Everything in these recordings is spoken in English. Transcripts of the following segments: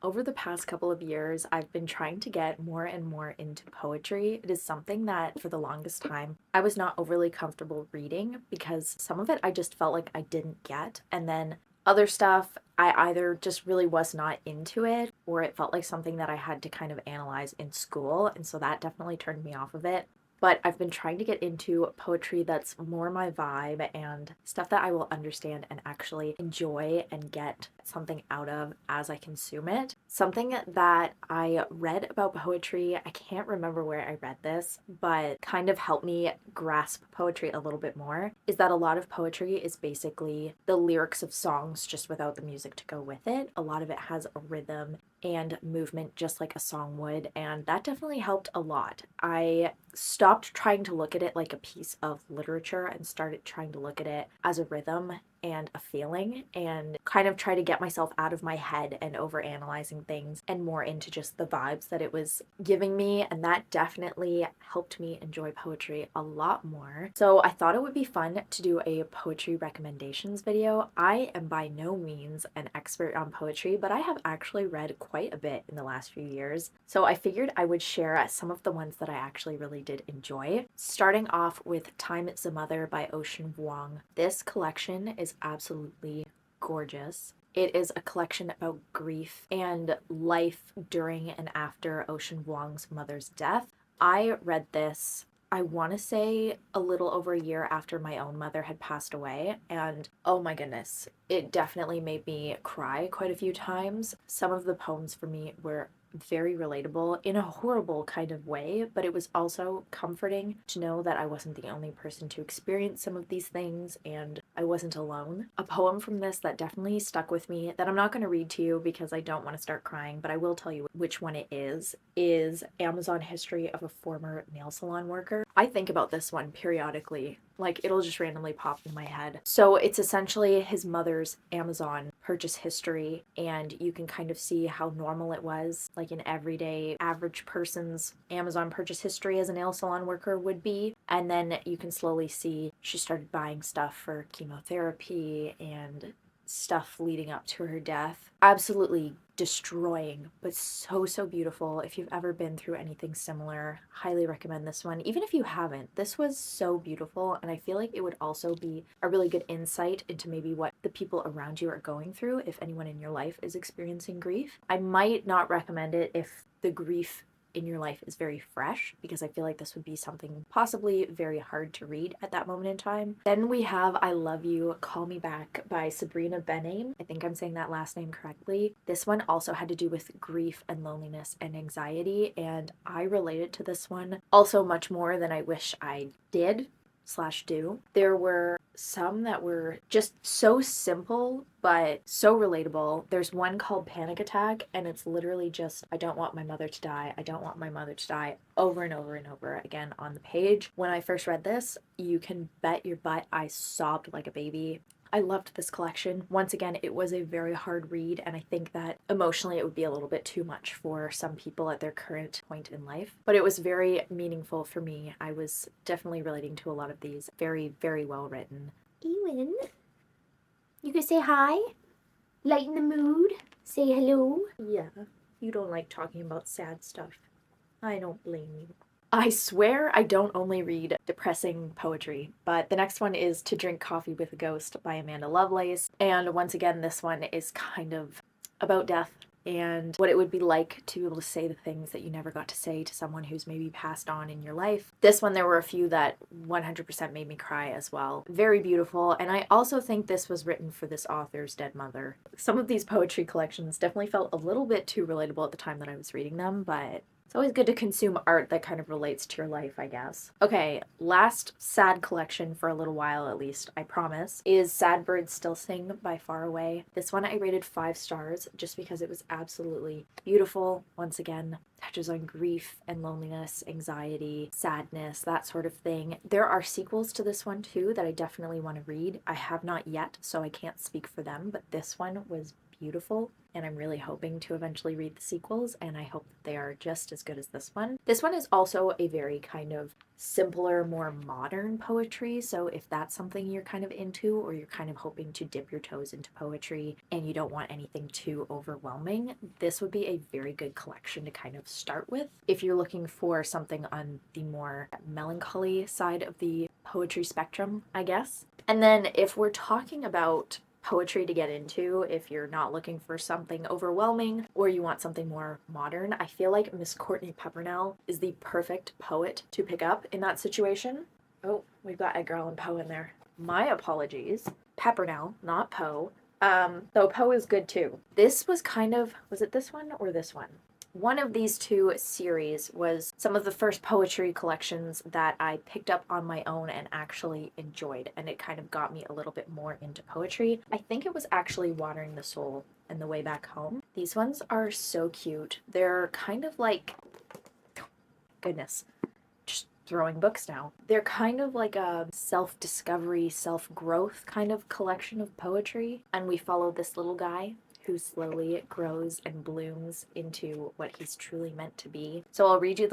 Over the past couple of years, I've been trying to get more and more into poetry. It is something that for the longest time I was not overly comfortable reading because some of it I just felt like I didn't get. And then other stuff, I either just really was not into it or it felt like something that I had to kind of analyze in school. And so that definitely turned me off of it. But I've been trying to get into poetry that's more my vibe and stuff that I will understand and actually enjoy and get something out of as I consume it. Something that I read about poetry, I can't remember where I read this, but kind of helped me grasp poetry a little bit more, is that a lot of poetry is basically the lyrics of songs just without the music to go with it. A lot of it has a rhythm and movement just like a song would, and that definitely helped a lot. I stopped trying to look at it like a piece of literature and started trying to look at it as a rhythm and a feeling and kind of try to get myself out of my head and over analyzing things and more into just the vibes that it was giving me, and that definitely helped me enjoy poetry a lot more. So I thought it would be fun to do a poetry recommendations video. I am by no means an expert on poetry, but I have actually read quite a bit in the last few years, so I figured I would share some of the ones that I actually really did enjoy. Starting off with Time Is a Mother by Ocean Vuong. This collection is absolutely gorgeous. It is a collection about grief and life during and after Ocean Vuong's mother's death. I read this, I want to say, a little over a year after my own mother had passed away, and oh my goodness, it definitely made me cry quite a few times. Some of the poems for me were very relatable in a horrible kind of way, but it was also comforting to know that I wasn't the only person to experience some of these things and I wasn't alone. A poem from this that definitely stuck with me that I'm not going to read to you because I don't want to start crying, but I will tell you which one it is Amazon History of a Former Nail Salon Worker. I think about this one periodically. Like, it'll just randomly pop in my head. So it's essentially his mother's Amazon purchase history, and you can kind of see how normal it was, like an everyday average person's Amazon purchase history as a nail salon worker would be. And then you can slowly see she started buying stuff for chemotherapy and stuff leading up to her death. Absolutely destroying, but so beautiful. If you've ever been through anything similar, highly recommend this one. Even if you haven't, this was so beautiful, and I feel like it would also be a really good insight into maybe what the people around you are going through if anyone in your life is experiencing grief. I might not recommend it if the grief in your life is very fresh, because I feel like this would be something possibly very hard to read at that moment in time. Then we have I Love You, Call Me Back by Sabrina Benaim. I think I'm saying that last name correctly. This one also had to do with grief and loneliness and anxiety, and I related to this one also much more than I wish I did slash do. There were some that were just so simple but so relatable. There's one called Panic Attack, and it's literally just, I don't want my mother to die, I don't want my mother to die, over and over and over again on the page. When I first read this, you can bet your butt I sobbed like a baby. I loved this collection. Once again, it was a very hard read, and I think that emotionally it would be a little bit too much for some people at their current point in life. But it was very meaningful for me. I was definitely relating to a lot of these. Very well written. Ewan, you could say hi, lighten the mood, say hello. Yeah, you don't like talking about sad stuff. I don't blame you. I swear I don't only read depressing poetry, but the next one is To Drink Coffee with a Ghost by Amanda Lovelace. And once again, this one is kind of about death and what it would be like to be able to say the things that you never got to say to someone who's maybe passed on in your life. This one, there were a few that 100% made me cry as well. Very beautiful, and I also think this was written for this author's dead mother. Some of these poetry collections definitely felt a little bit too relatable at the time that I was reading them, but it's always good to consume art that kind of relates to your life, I guess. Okay, last sad collection for a little while at least, I promise, is Sad Birds Still Sing by Far Away. This one I rated 5 stars just because it was absolutely beautiful. Once again, touches on grief and loneliness, anxiety, sadness, that sort of thing. There are sequels to this one too that I definitely want to read. I have not yet, so I can't speak for them, but this one was beautiful, and I'm really hoping to eventually read the sequels, and I hope that they are just as good as this one. This one is also a very kind of simpler, more modern poetry, so if that's something you're kind of into, or you're kind of hoping to dip your toes into poetry and you don't want anything too overwhelming, this would be a very good collection to kind of start with. If you're looking for something on the more melancholy side of the poetry spectrum, I guess. And then if we're talking about poetry to get into, if you're not looking for something overwhelming or you want something more modern, I feel like Miss Courtney Peppernell is the perfect poet to pick up in that situation. Oh, we've got Edgar Allan Poe in there. My apologies. Peppernell, not Poe. Though Poe is good too. This was kind of, was it this one or this one? One of these two series was some of the first poetry collections that I picked up on my own and actually enjoyed, and it kind of got me a little bit more into poetry. I think it was actually Watering the Soul and The Way Back Home. These ones are so cute. They're kind of like, goodness, just throwing books now. They're kind of like a self-discovery, self-growth kind of collection of poetry, and we follow this little guy who slowly grows and blooms into what he's truly meant to be. So I'll read you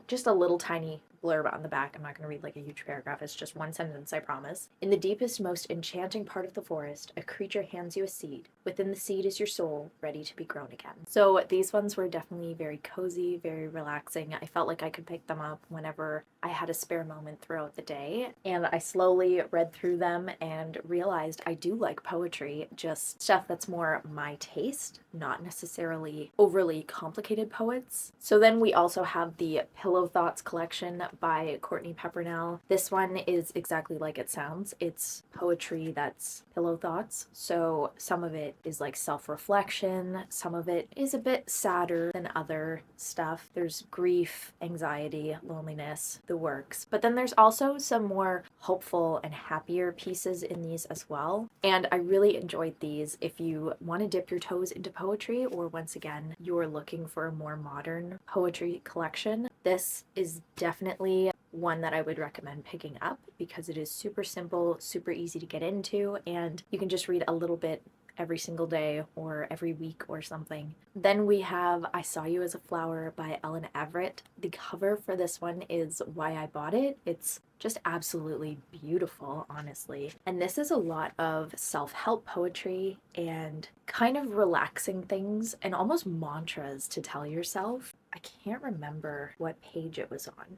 just a little tiny blurb on the back. I'm not going to read like a huge paragraph. It's just one sentence, I promise. In the deepest, most enchanting part of the forest, a creature hands you a seed. Within the seed is your soul, ready to be grown again. So these ones were definitely very cozy, very relaxing. I felt like I could pick them up whenever I had a spare moment throughout the day. And I slowly read through them and realized I do like poetry, just stuff that's more my taste, not necessarily overly complicated poets. So then we also have the Pillow Thoughts collection by Courtney Peppernell. This one is exactly like it sounds. It's poetry that's pillow thoughts. So some of it is like self-reflection, some of it is a bit sadder than other stuff. There's grief, anxiety, loneliness, the works. But then there's also some more hopeful and happier pieces in these as well. And I really enjoyed these. If you want to dip your toes into poetry, or once again, you're looking for a more modern poetry collection, this is definitely one that I would recommend picking up because it is super simple, super easy to get into, and you can just read a little bit every single day or every week or something. Then we have I Saw You as a Flower by Ellen Everett. The cover for this one is why I bought it. It's just absolutely beautiful, honestly. And this is a lot of self-help poetry and kind of relaxing things and almost mantras to tell yourself. I can't remember what page it was on.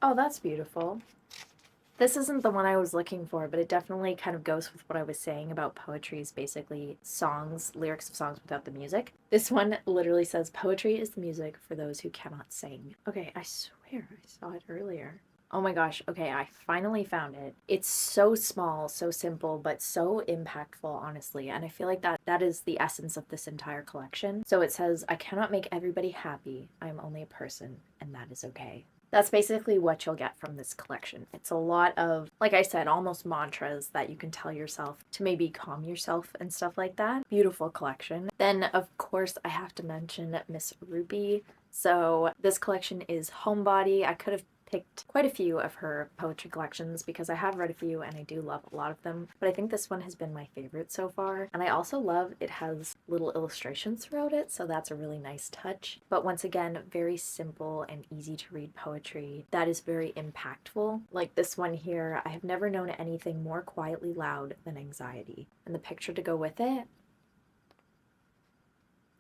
Oh, that's beautiful. This isn't the one I was looking for, but it definitely kind of goes with what I was saying about poetry is basically songs, lyrics of songs without the music. This one literally says, "Poetry is the music for those who cannot sing." Okay, I swear I saw it earlier. Oh my gosh, okay, I finally found it. It's so small, so simple, but so impactful, honestly. And I feel like that is the essence of this entire collection. So it says, "I cannot make everybody happy. I am only a person, and that is okay." That's basically what you'll get from this collection. It's a lot of, like I said, almost mantras that you can tell yourself to maybe calm yourself and stuff like that. Beautiful collection. Then, of course, I have to mention Miss Ruby. So this collection is Homebody. I could have picked quite a few of her poetry collections because I have read a few and I do love a lot of them, but I think this one has been my favorite so far. And I also love it has little illustrations throughout it, so that's a really nice touch. But once again, very simple and easy to read poetry that is very impactful. Like this one here, I have never known anything more quietly loud than anxiety. And the picture to go with it,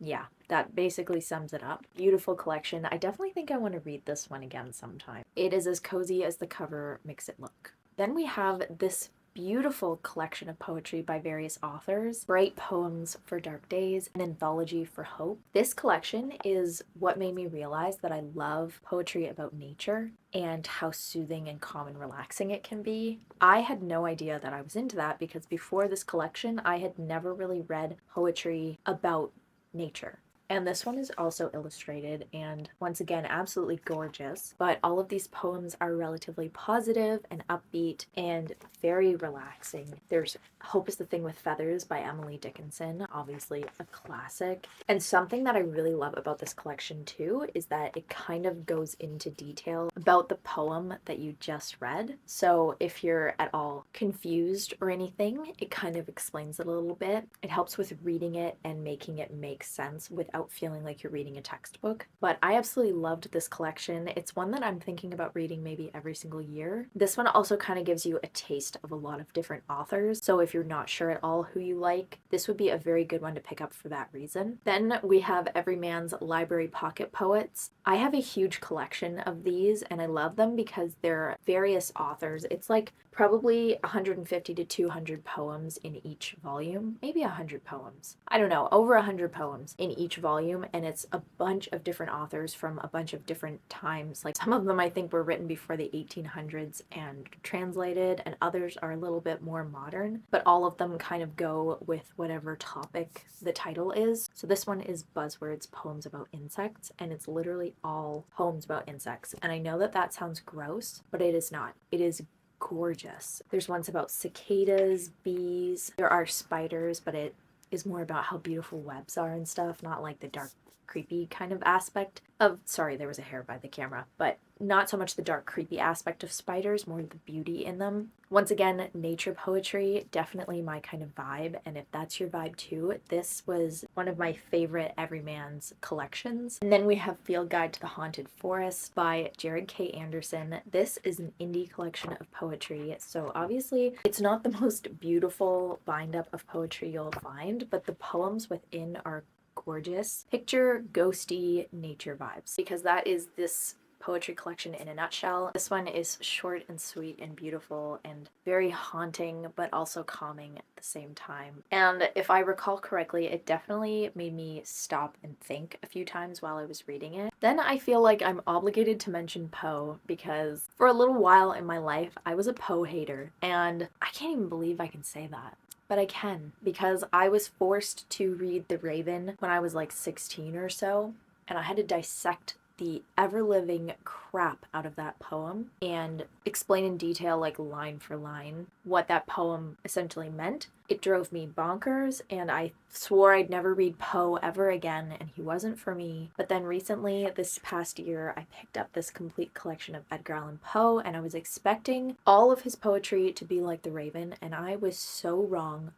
yeah, that basically sums it up. Beautiful collection. I definitely think I want to read this one again sometime. It is as cozy as the cover makes it look. Then we have this beautiful collection of poetry by various authors, Bright Poems for Dark Days, an anthology for hope. This collection is what made me realize that I love poetry about nature and how soothing and calm and relaxing it can be. I had no idea that I was into that because before this collection, I had never really read poetry about nature. And this one is also illustrated and once again, absolutely gorgeous. But all of these poems are relatively positive and upbeat and very relaxing. There's Hope is the Thing with Feathers by Emily Dickinson, obviously a classic. And something that I really love about this collection too is that it kind of goes into detail about the poem that you just read. So if you're at all confused or anything, it kind of explains it a little bit. It helps with reading it and making it make sense without feeling like you're reading a textbook. But I absolutely loved this collection. It's one that I'm thinking about reading maybe every single year. This one also kind of gives you a taste of a lot of different authors. So if you're not sure at all who you like, this would be a very good one to pick up for that reason. Then we have Everyman's Library Pocket Poets. I have a huge collection of these and I love them because they're various authors. It's like probably 150 to 200 poems in each volume, maybe 100 poems. I don't know, over 100 poems in each volume, and it's a bunch of different authors from a bunch of different times. Like some of them I think were written before the 1800s and translated, and others are a little bit more modern, but all of them kind of go with whatever topic the title is. So this one is Buzzwords Poems About Insects, and it's literally all poems about insects. And I know that that sounds gross, but it is not. It is gorgeous. There's ones about cicadas, bees, there are spiders, but it is more about how beautiful webs are and stuff, not like the dark creepy kind of aspect of, sorry, there was a hair by the camera, but not so much the dark creepy aspect of spiders, more the beauty in them. Once again, nature poetry, definitely my kind of vibe, and if that's your vibe too, this was one of my favorite Everyman's collections. And then we have Field Guide to the Haunted Forest by Jared K. Anderson. This is an indie collection of poetry, so obviously it's not the most beautiful bind up of poetry you'll find, but the poems within are gorgeous. Picture ghosty nature vibes, because that is this poetry collection in a nutshell. This one is short and sweet and beautiful and very haunting, but also calming at the same time. And if I recall correctly, it definitely made me stop and think a few times while I was reading it. Then I feel like I'm obligated to mention Poe, because for a little while in my life, I was a Poe hater, and I can't even believe I can say that. But I can, because I was forced to read The Raven when I was like 16 or so, and I had to dissect the ever-living crap out of that poem and explain in detail, like line for line, what that poem essentially meant. It drove me bonkers, and I swore I'd never read Poe ever again, and he wasn't for me. But then recently, this past year, I picked up this complete collection of Edgar Allan Poe, and I was expecting all of his poetry to be like The Raven, and I was so wrong.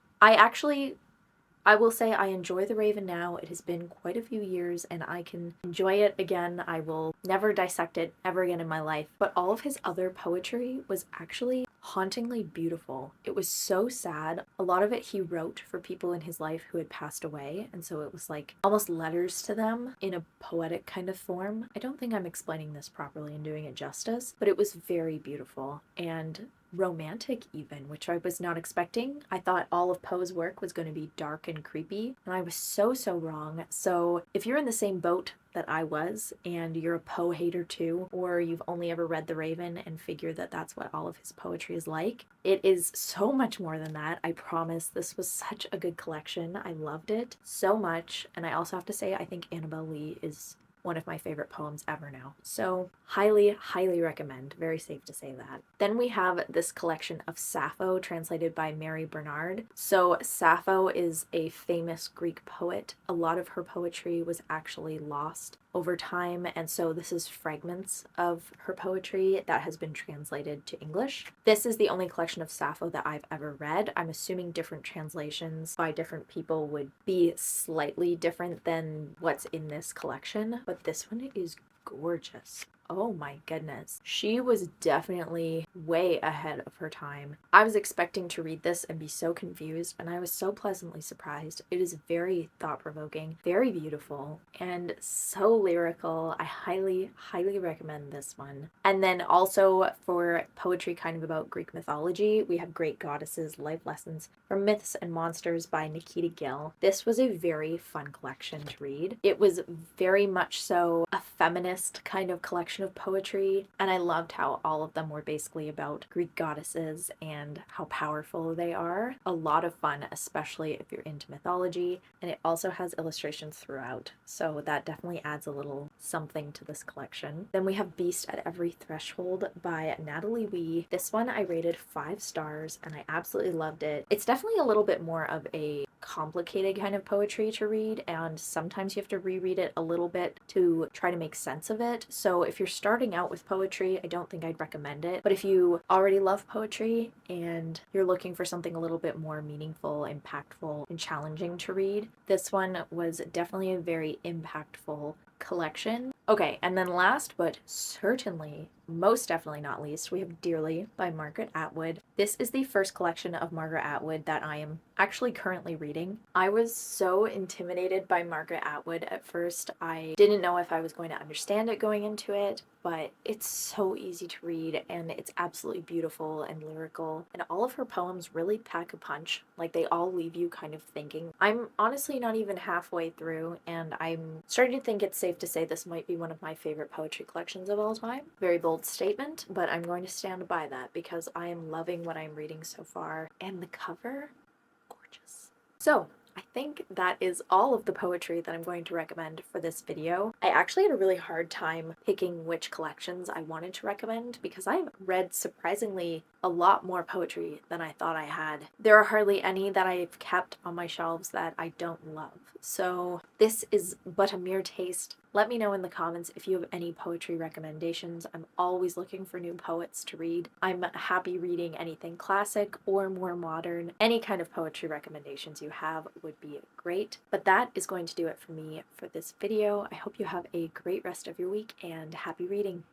I will say I enjoy The Raven now. It has been quite a few years and I can enjoy it again. I will never dissect it ever again in my life. But all of his other poetry was actually hauntingly beautiful. It was so sad. A lot of it he wrote for people in his life who had passed away, and so it was like almost letters to them in a poetic kind of form. I don't think I'm explaining this properly and doing it justice, but it was very beautiful and romantic even, which I was not expecting. I thought all of Poe's work was going to be dark and creepy, and I was so wrong. So if you're in the same boat that I was, and you're a Poe hater too, or you've only ever read The Raven and figure that that's what all of his poetry is like, it is so much more than that. I promise. This was such a good collection. I loved it so much, and I also have to say I think Annabel Lee is one of my favorite poems ever now. So highly recommend. Very safe to say that. Then we have this collection of Sappho translated by Mary Bernard. So Sappho is a famous Greek poet. A lot of her poetry was actually lost over time, and so this is fragments of her poetry that has been translated to English. This is the only collection of Sappho that I've ever read. I'm assuming different translations by different people would be slightly different than what's in this collection, but this one is gorgeous. Oh my goodness. She was definitely way ahead of her time. I was expecting to read this and be so confused, and I was so pleasantly surprised. It is very thought-provoking, very beautiful, and so lyrical. I highly recommend this one. And then also for poetry kind of about Greek mythology, we have Great Goddesses, Life Lessons from Myths and Monsters by Nikita Gill. This was a very fun collection to read. It was very much so a feminist kind of collection collection of poetry, and I loved how all of them were basically about Greek goddesses and how powerful they are. A lot of fun, especially if you're into mythology, and it also has illustrations throughout, so that definitely adds a little something to this collection. Then we have Beast at Every Threshold by Natalie Wee. This one I rated 5 stars, and I absolutely loved it. It's definitely a little bit more of a complicated kind of poetry to read, and sometimes you have to reread it a little bit to try to make sense of it. So if you're starting out with poetry, I don't think I'd recommend it. But if you already love poetry and you're looking for something a little bit more meaningful, impactful, and challenging to read, this one was definitely a very impactful collection. Okay, and then last but certainly most definitely not least, we have Dearly by Margaret Atwood. This is the first collection of Margaret Atwood that I am actually currently reading. I was so intimidated by Margaret Atwood at first. I didn't know if I was going to understand it going into it, but it's so easy to read and it's absolutely beautiful and lyrical, and all of her poems really pack a punch. Like, they all leave you kind of thinking. I'm honestly not even halfway through, and I'm starting to think it's safe to say this might be one of my favorite poetry collections of all time. Very bold statement, but I'm going to stand by that because I am loving what I'm reading so far, and the cover, gorgeous. So I think that is all of the poetry that I'm going to recommend for this video. I actually had a really hard time picking which collections I wanted to recommend because I've read surprisingly a lot more poetry than I thought I had. There are hardly any that I've kept on my shelves that I don't love. So this is but a mere taste. Let me know in the comments if you have any poetry recommendations. I'm always looking for new poets to read. I'm happy reading anything classic or more modern. Any kind of poetry recommendations you have would be great. But that is going to do it for me for this video. I hope you have a great rest of your week and happy reading.